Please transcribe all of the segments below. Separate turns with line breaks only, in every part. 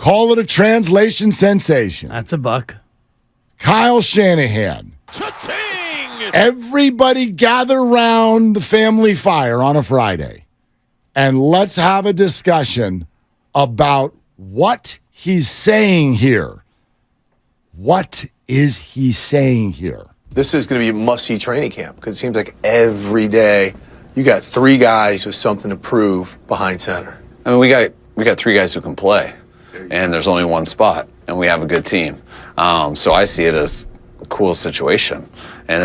Call it a translation sensation.
That's a buck.
Kyle Shanahan.
Cha-ching!
Everybody gather round the family fire on a Friday, and let's have a discussion about what he's saying here. What is he saying here?
This is going to be a must-see training camp because it seems like every day you got three guys with something to prove behind center.
I mean, we got three guys who can play, and there's only one spot, and we have a good team. So I see it as a cool situation. And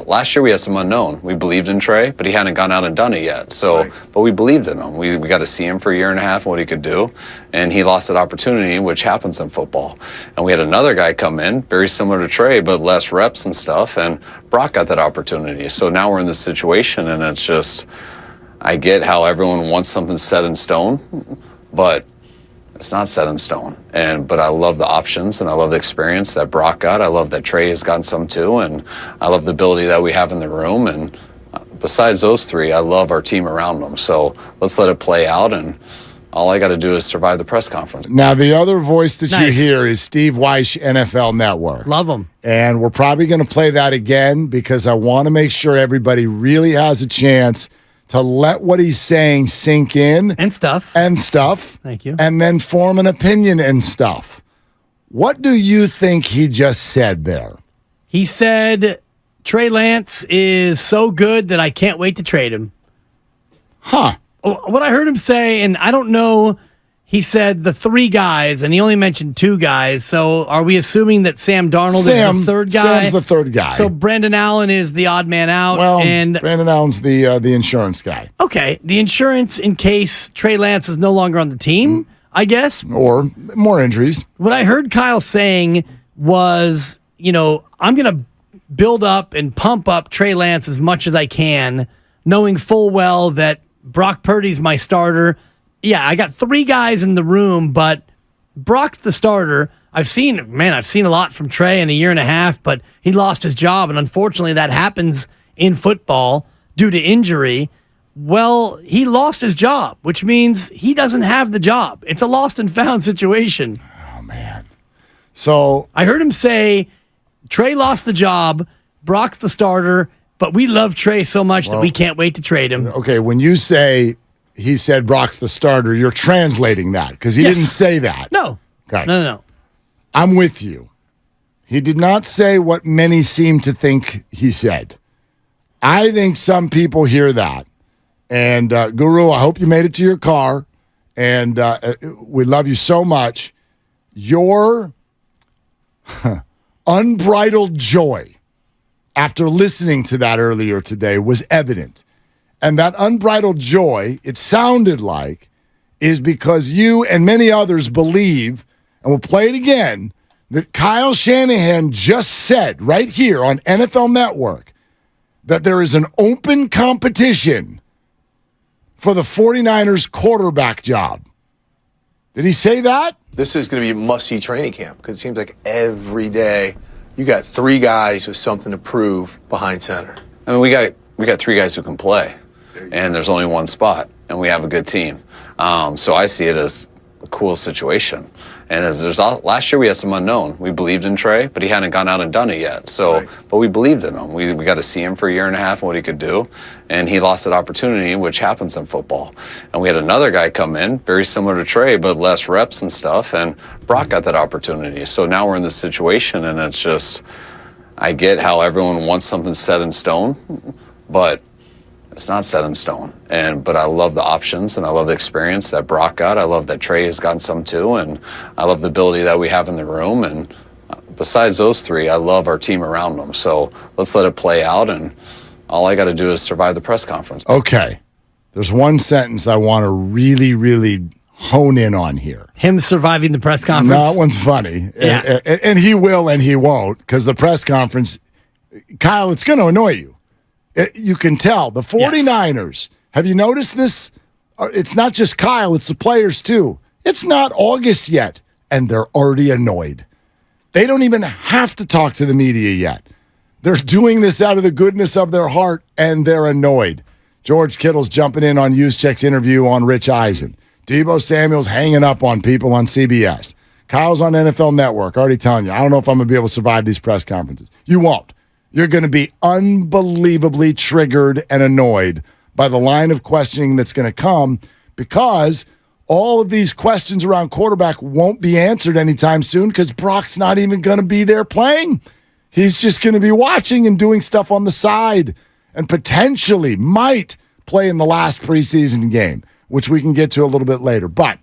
last year we had some unknown. We believed in Trey, but he hadn't gone out and done it yet. So,
right.
But we believed in him. We got to see him for a year and a half and what he could do, and he lost that opportunity, which happens in football. And we had another guy come in, very similar to Trey, but less reps and stuff, and Brock got that opportunity. So now we're in this situation, and it's just, I get how everyone wants something set in stone, but it's not set in stone. But I love the options, and I love the experience that Brock got. I love that Trey has gotten some too, and I love the ability that we have in the room. And besides those three, I love our team around them. So let's let it play out, and all I got to do is survive the press conference.
Now, the other voice that
Nice.
you hear is Steve Weish, NFL Network.
Love him.
And we're probably going to play that again because I want to make sure everybody really has a chance to let what he's saying sink in.
And stuff. Thank you.
And then form an opinion and stuff. What do you think he just said there?
He said Trey Lance is so good that I can't wait to trade him.
Huh.
What I heard him say, and I don't know, he said the three guys, and he only mentioned two guys. So are we assuming that Sam Darnold is the third guy?
Sam's the third guy.
So Brandon Allen is the odd man out.
Well,
and
Brandon Allen's the insurance guy.
okay, the insurance in case Trey Lance is no longer on the team, I guess.
Or more injuries.
What I heard Kyle saying was, I'm going to build up and pump up Trey Lance as much as I can, knowing full well that Brock Purdy's my starter. Yeah, I got three guys in the room, but Brock's the starter. I've seen a lot from Trey in a year and a half, but he lost his job, and unfortunately that happens in football due to injury. Well, he lost his job, which means he doesn't have the job. It's a lost and found situation.
Oh, man. So
I heard him say, Trey lost the job, Brock's the starter, but we love Trey so much that we can't wait to trade him.
okay, when you say he said Brock's the starter, you're translating that because he
Yes.
didn't say that.
No.
Okay.
No.
I'm with you. He did not say what many seem to think he said. I think some people hear that. And Guru, I hope you made it to your car. And we love you so much. Your unbridled joy after listening to that earlier today was evident. And that unbridled joy, it sounded like, is because you and many others believe, and we'll play it again, that Kyle Shanahan just said right here on NFL Network that there is an open competition for the 49ers quarterback job. Did he say that?
This is going to be a must-see training camp because it seems like every day you got three guys with something to prove behind center.
I mean, we got three guys who can play, and there's only one spot, and we have a good team. So I see it as a cool situation. And last year we had some unknown. We believed in Trey, but he hadn't gone out and done it yet. So,
right.
But we believed in him. We got to see him for a year and a half and what he could do, and he lost that opportunity, which happens in football. And we had another guy come in, very similar to Trey, but less reps and stuff, and Brock got that opportunity. So now we're in this situation, and it's just, I get how everyone wants something set in stone, but it's not set in stone. But I love the options, and I love the experience that Brock got. I love that Trey has gotten some too, and I love the ability that we have in the room. And besides those three, I love our team around them. So let's let it play out, and all I got to do is survive the press conference.
Okay. There's one sentence I want to really, really hone in on here.
Him surviving the press conference.
No, that one's funny.
Yeah.
And he will and he won't because the press conference, Kyle, it's going to annoy you. You can tell. The 49ers, have you noticed this? It's not just Kyle, it's the players too. It's not August yet, and they're already annoyed. They don't even have to talk to the media yet. They're doing this out of the goodness of their heart, and they're annoyed. George Kittle's jumping in on Juszczyk's interview on Rich Eisen. Deebo Samuel's hanging up on people on CBS. Kyle's on NFL Network, already telling you, I don't know if I'm going to be able to survive these press conferences. You won't. You're going to be unbelievably triggered and annoyed by the line of questioning that's going to come because all of these questions around quarterback won't be answered anytime soon because Brock's not even going to be there playing. He's just going to be watching and doing stuff on the side and potentially might play in the last preseason game, which we can get to a little bit later. But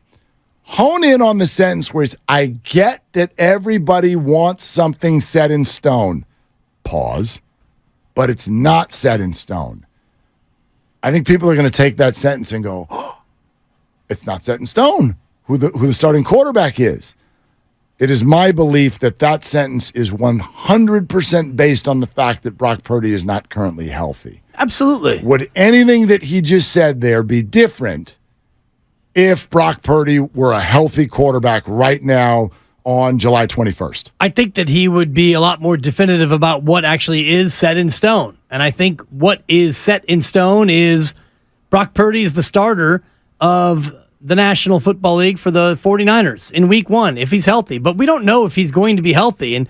hone in on the sentence where I get that everybody wants something set in stone. Pause. But it's not set in stone. I think people are going to take that sentence and go, oh, it's not set in stone who the starting quarterback is. It is my belief that that sentence is 100% based on the fact that Brock Purdy is not currently healthy.
Absolutely.
Would anything that he just said there be different if Brock Purdy were a healthy quarterback right now on July 21st?
I think that he would be a lot more definitive about what actually is set in stone. And I think what is set in stone is Brock Purdy is the starter of the National Football League for the 49ers in week 1, if he's healthy. But we don't know if he's going to be healthy. And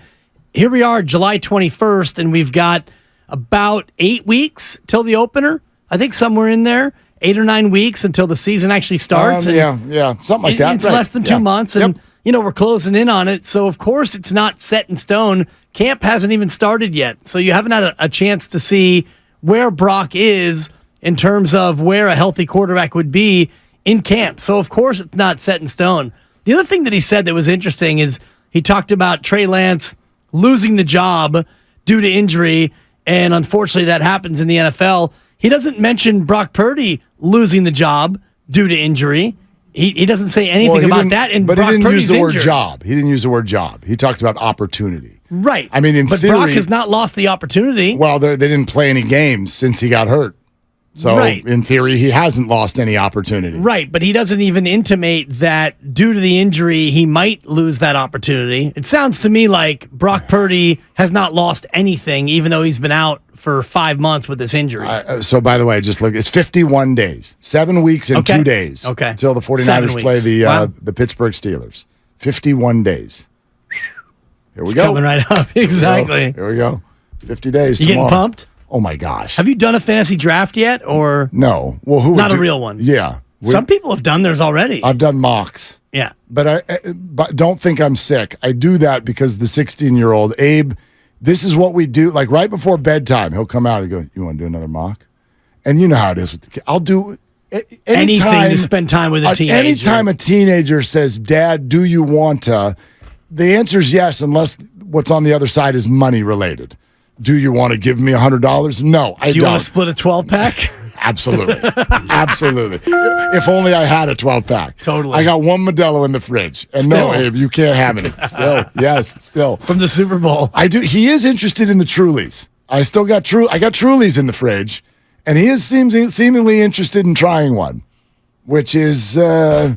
here we are, July 21st, and we've got about 8 weeks till the opener. I think somewhere in there, 8 or 9 weeks until the season actually starts.
Yeah, something like that.
It's less than 2 months, and we're closing in on it. So, of course, it's not set in stone. Camp hasn't even started yet. So you haven't had a chance to see where Brock is in terms of where a healthy quarterback would be in camp. So, of course, it's not set in stone. The other thing that he said that was interesting is he talked about Trey Lance losing the job due to injury, and unfortunately that happens in the NFL. He doesn't mention Brock Purdy losing the job due to injury. He doesn't say anything about that. And
but
Brock
he didn't
Purdy's
use the word
injured.
job. He didn't use the word job. He talked about opportunity.
Right.
I mean, in
but
theory,
Brock has not lost the opportunity.
Well, they didn't play any games since he got hurt. So,
Right.
in theory, he hasn't lost any opportunity.
Right, but he doesn't even intimate that due to the injury, he might lose that opportunity. It sounds to me like Brock Purdy has not lost anything, even though he's been out for 5 months with this injury.
So, by the way, just look, it's 51 days, 7 weeks and 2 days until the 49ers play the Pittsburgh Steelers. 51 days. Here we go.
Coming right up, exactly.
Here we go. 50 days
You
tomorrow.
getting pumped?
Oh, my gosh.
Have you done a fantasy draft yet, or
No. Well, who
not
would
a real one?
Yeah.
Some people have done theirs already.
I've done mocks.
Yeah.
But but don't think I'm sick. I do that because the 16-year-old, Abe, this is what we do. Like right before bedtime, he'll come out and go, you want to do another mock? And you know how it is with the kid. I'll do
anything to spend time with a teenager.
Anytime a teenager says, Dad, do you want to? The answer is yes, unless what's on the other side is money related. Do you want to give me $100? No, I don't.
Do you want to split a 12-pack?
Absolutely. Absolutely. If only I had a 12-pack.
Totally.
I got one Modelo in the fridge. And no, Abe, you can't have any. Still. Yes, still.
From the Super Bowl.
I do. He is interested in the Trulies. I got Trulies in the fridge, and he is seemingly interested in trying one, which is, How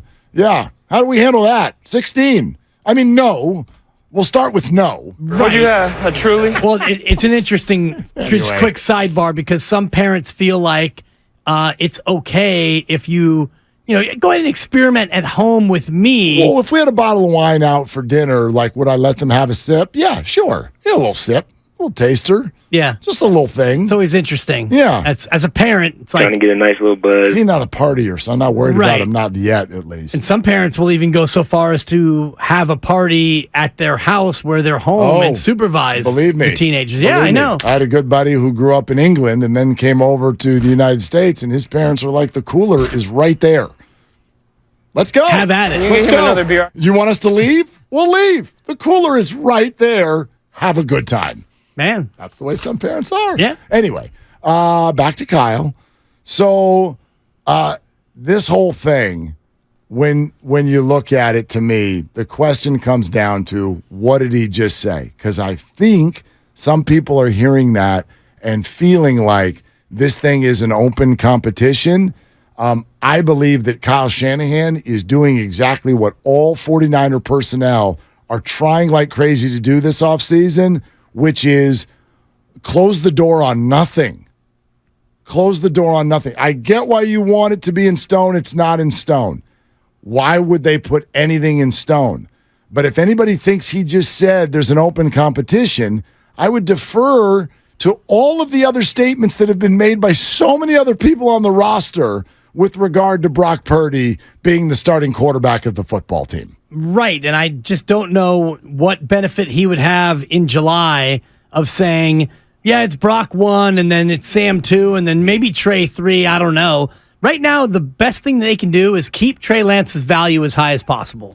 do we handle that? 16. I mean, no. We'll start with no.
What'd you have? A Truly?
Well, it's an interesting just quick sidebar because some parents feel like it's okay if you go ahead and experiment at home with me.
Well, if we had a bottle of wine out for dinner, like, would I let them have a sip? Yeah, sure. Yeah, a little sip, a little taster.
Yeah.
Just a little thing.
It's always interesting.
Yeah.
As a parent, it's like
Trying to get a nice little buzz.
He's not a partier, so I'm not worried
Right.
about him, not yet, at least.
and some parents will even go so far as to have a party at their house where they're home and supervise
Believe me.
the teenagers.
Believe
Yeah, I
me.
know.
I had a good buddy who grew up in England and then came over to the United States, and his parents were like, the cooler is right there. Let's go.
Have at it.
You
Let's
give him
go.
another beer.
You want us to leave? We'll leave. The cooler is right there. Have a good time.
Man.
That's the way some parents are.
Yeah.
Anyway, back to Kyle. So this whole thing, when you look at it, to me, the question comes down to, what did he just say? Because I think some people are hearing that and feeling like this thing is an open competition. I believe that Kyle Shanahan is doing exactly what all 49er personnel are trying like crazy to do this offseason, which is close the door on nothing. Close the door on nothing. I get why you want it to be in stone. It's not in stone. Why would they put anything in stone? But if anybody thinks he just said there's an open competition, I would defer to all of the other statements that have been made by so many other people on the roster with regard to Brock Purdy being the starting quarterback of the football team.
Right, and I just don't know what benefit he would have in July of saying, yeah, it's Brock 1, and then it's Sam 2, and then maybe Trey 3, I don't know. Right now, the best thing they can do is keep Trey Lance's value as high as possible.